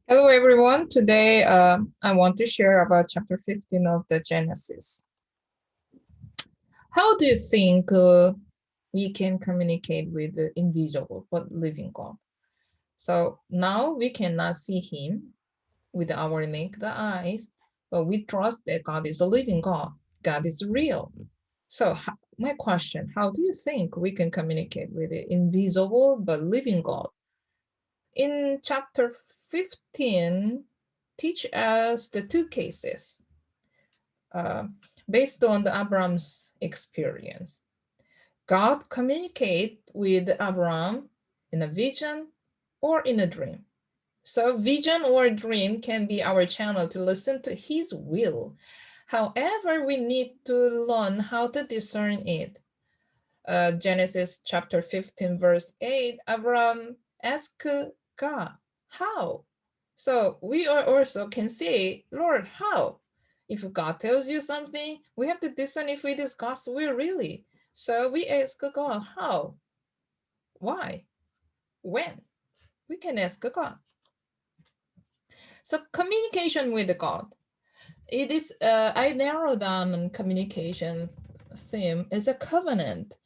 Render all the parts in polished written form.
Hello, everyone. Today, I want to share about chapter 15 of the Genesis. How do you think we can communicate with the invisible but living God? So now we cannot see Him with our naked eyes, but we trust that God is a living God. God is real. So, my question: how do you think we can communicate with the invisible but living God? In chapter 15, teach us the two cases uh, based on the Abraham's experience. God communicate with Abraham in a vision or in a dream. So vision or dream can be our channel to listen to his will. However, we need to learn how to discern it. Genesis chapter 15, verse 8, Abraham asked God, how? So we are also can say, Lord, how? If God tells you something, we have to discern if it is God's will really. So we ask God, how? Why? When? We can ask God. So communication with God. It is, I narrow down communication theme as a covenant.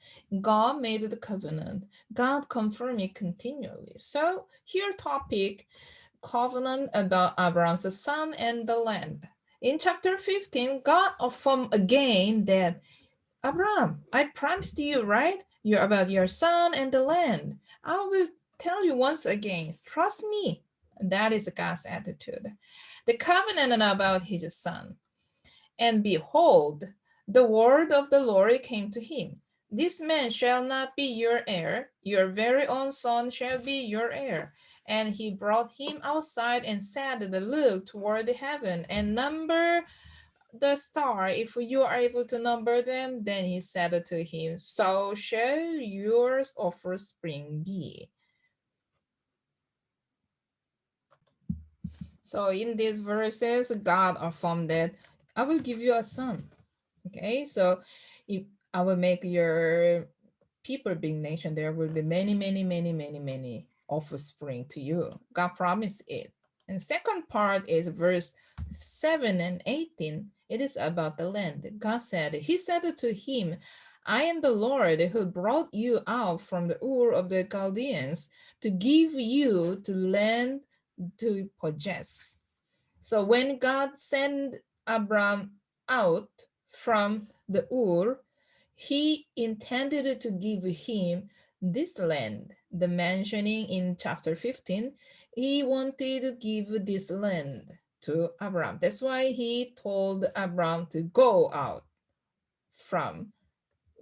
God made the covenant. God confirmed it continually. So here topic, covenant about Abraham's son and the land. In chapter 15, God affirmed again that Abraham, I promised you, right? You're about your son and the land. I will tell you once again, trust me. That is God's attitude. The covenant about his son. And behold, the word of the Lord came to him. This man shall not be your heir, your very own son shall be your heir. And he brought him outside and said, look toward the heaven and number the star. If you are able to number them, then he said to him, so shall yours offspring be. So in these verses, God affirmed that I will give you a son. Okay, so if I will make your people big nation, there will be many, many, many, many, many offspring to you. God promised it. And second part is verse 7 and 18. It is about the land. God said, he said to him, I am the Lord who brought you out from the Ur of the Chaldeans to give you to land to possess. So when God sent Abram out from the Ur, he intended to give him this land. The mentioning in chapter 15, he wanted to give this land to Abram. That's why he told Abram to go out from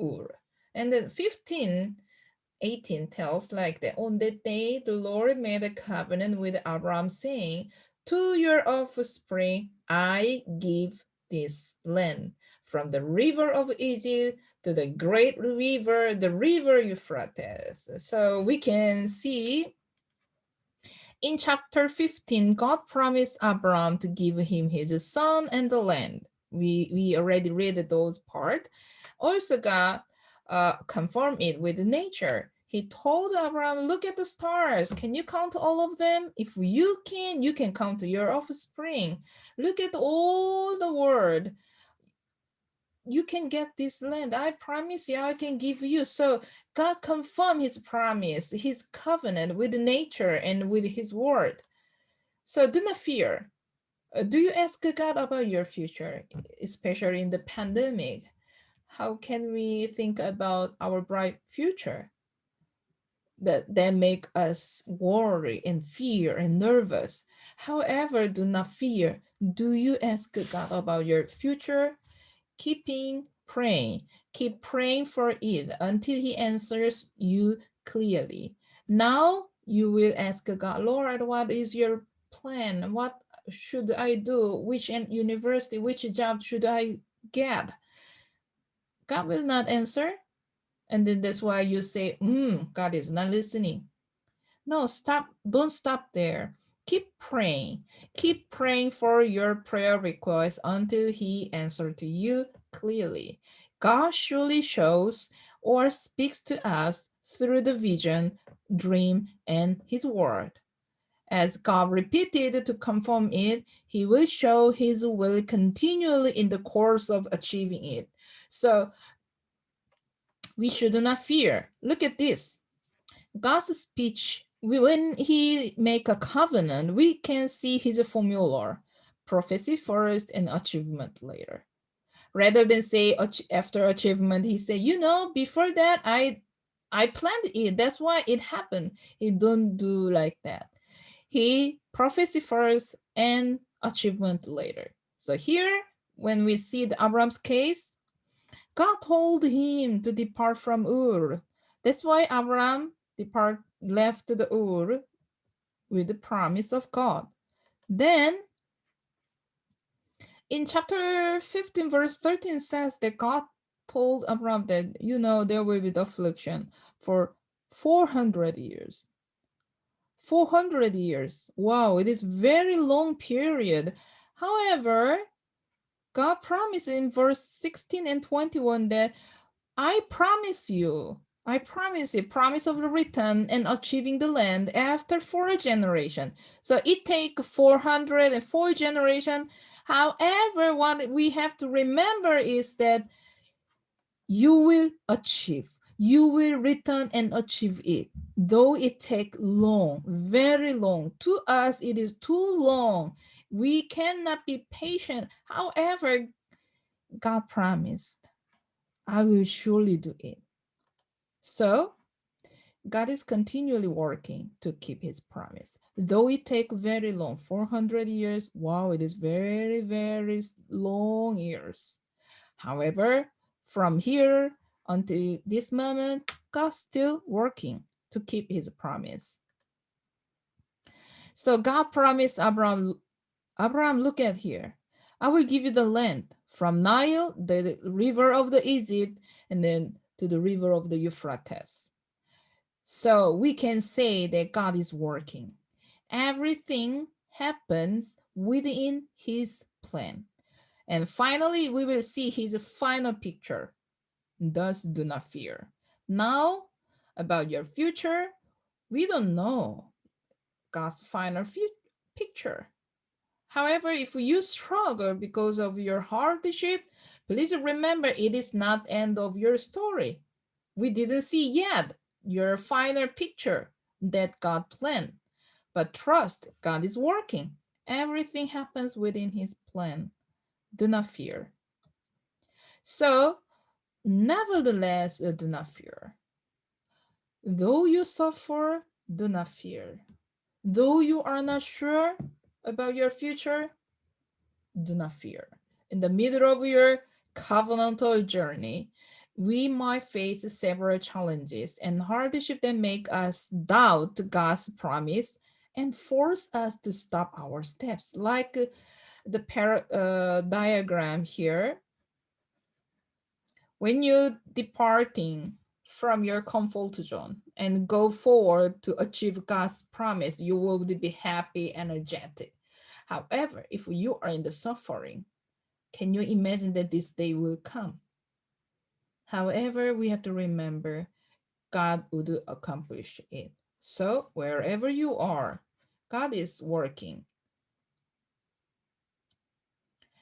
Ur. And then 18 tells like that on that day the Lord made a covenant with Abram saying, to your offspring I give this land, from the river of Egypt to the great river, the river Euphrates. So we can see in chapter 15, God promised Abram to give him his son and the land. We already read those part. Also, God confirmed it with nature. He told Abraham, look at the stars. Can you count all of them? If you can count your offspring. Look at all the world. You can get this land. I promise you, I can give you. So God confirmed his promise, his covenant with nature and with his word. So do not fear. Do you ask God about your future, especially in the pandemic? How can we think about our bright future that then make us worry and fear and nervous? However, do not fear. Do you ask God about your future? Keeping praying. Keep praying for it until he answers you clearly. Now you will ask God, Lord, what is your plan? What should I do? Which university, which job should I get? God will not answer. And then that's why you say, God is not listening. No, stop. Don't stop there. Keep praying. Keep praying for your prayer request until he answers to you clearly. God surely shows or speaks to us through the vision, dream, and his word. As God repeated to confirm it, he will show his will continually in the course of achieving it. So we should not fear. Look at this. God's speech, when he make a covenant, we can see his formula: prophecy first and achievement later. Rather than say after achievement, he say, before that I planned it. That's why it happened. He don't do like that. He prophecy first and achievement later. So here, when we see the Abraham's case, God told him to depart from Ur. That's why Abraham left the Ur with the promise of God. Then in chapter 15, verse 13 says that God told Abraham that, there will be the affliction for 400 years. 400 years. Wow, it is very long period. However, God promised in verse 16 and 21 that I promise you, promise of the return and achieving the land after 4 generations. So it take 404 generations. However, what we have to remember is that you will achieve. You will return and achieve it. Though it take long, very long. To us, it is too long. We cannot be patient. However, God promised, I will surely do it. So God is continually working to keep his promise. Though it take very long, 400 years, wow, it is very, very long years. However, from here until this moment, God's still working to keep his promise. So God promised Abraham, look at here. I will give you the land from Nile, the river of the Egypt, and then to the river of the Euphrates. So we can say that God is working. Everything happens within his plan. And finally, we will see his final picture. Thus, do not fear. Now, about your future, we don't know God's final picture. However, if you struggle because of your hardship, please remember it is not end of your story. We didn't see yet your final picture that God planned, but trust God is working. Everything happens within his plan. Do not fear. So, nevertheless, do not fear. Though you suffer, do not fear. Though you are not sure about your future, do not fear. In the middle of your covenantal journey, we might face several challenges and hardships that make us doubt God's promise and force us to stop our steps. Like the diagram here, when you're departing from your comfort zone and go forward to achieve God's promise, you will be happy, energetic. However, if you are in the suffering, can you imagine that this day will come? However, we have to remember God would accomplish it. So wherever you are, God is working.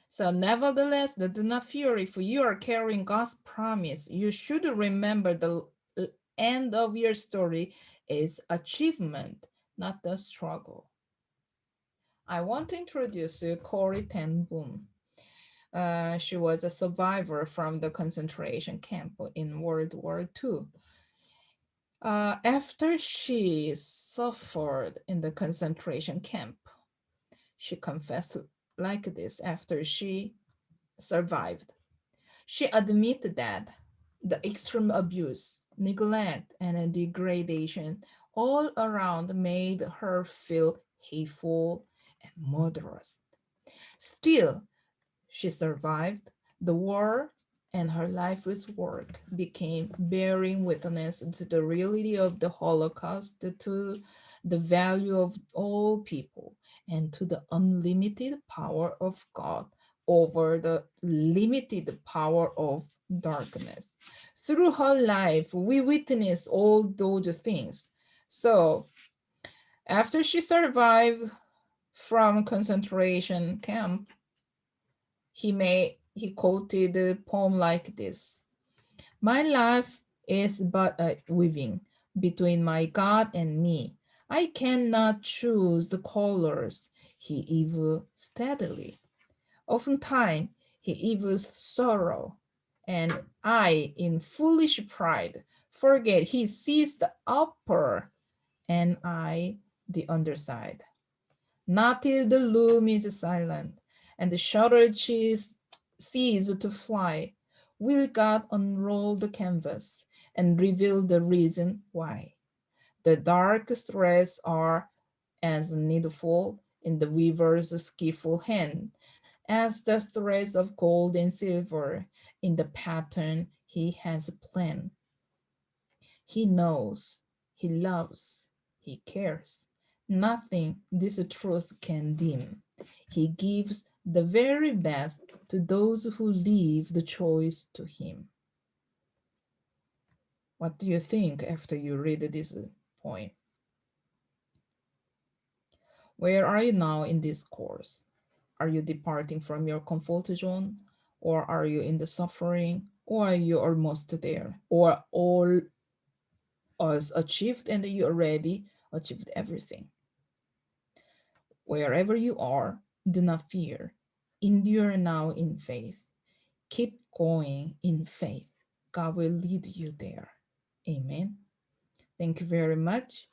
So nevertheless, do not fear. If you are carrying God's promise, you should remember the end of your story is achievement, not the struggle. I want to introduce you Corrie ten Boom. She was a survivor from the concentration camp in World War II. After she suffered in the concentration camp, she confessed like this after she survived. She admitted that the extreme abuse, neglect, and degradation all around made her feel hateful and murderous. Still, she survived the war, and her life's work became bearing witness to the reality of the Holocaust, to the value of all people, and to the unlimited power of God over the limited power of darkness. Through her life, we witness all those things. So After she survived from concentration camp, he quoted a poem like this: "My life is but a weaving between my God and me. I cannot choose the colors he evil steadily. Oftentimes he evils sorrow, and I, in foolish pride, forget he sees the upper and I the underside. Not till the loom is silent and the shutter cease to fly will God unroll the canvas and reveal the reason why. The dark threads are as needful in the weaver's skillful hand as the threads of gold and silver in the pattern he has planned. He knows, he loves, he cares. Nothing this truth can dim. He gives the very best to those who leave the choice to him." What do you think after you read this poem? Where are you now in this course? Are you departing from your comfort zone? Or are you in the suffering? Or are you almost there? Or all is achieved and you already achieved everything? Wherever you are, do not fear. Endure now in faith. Keep going in faith. God will lead you there. Amen. Thank you very much.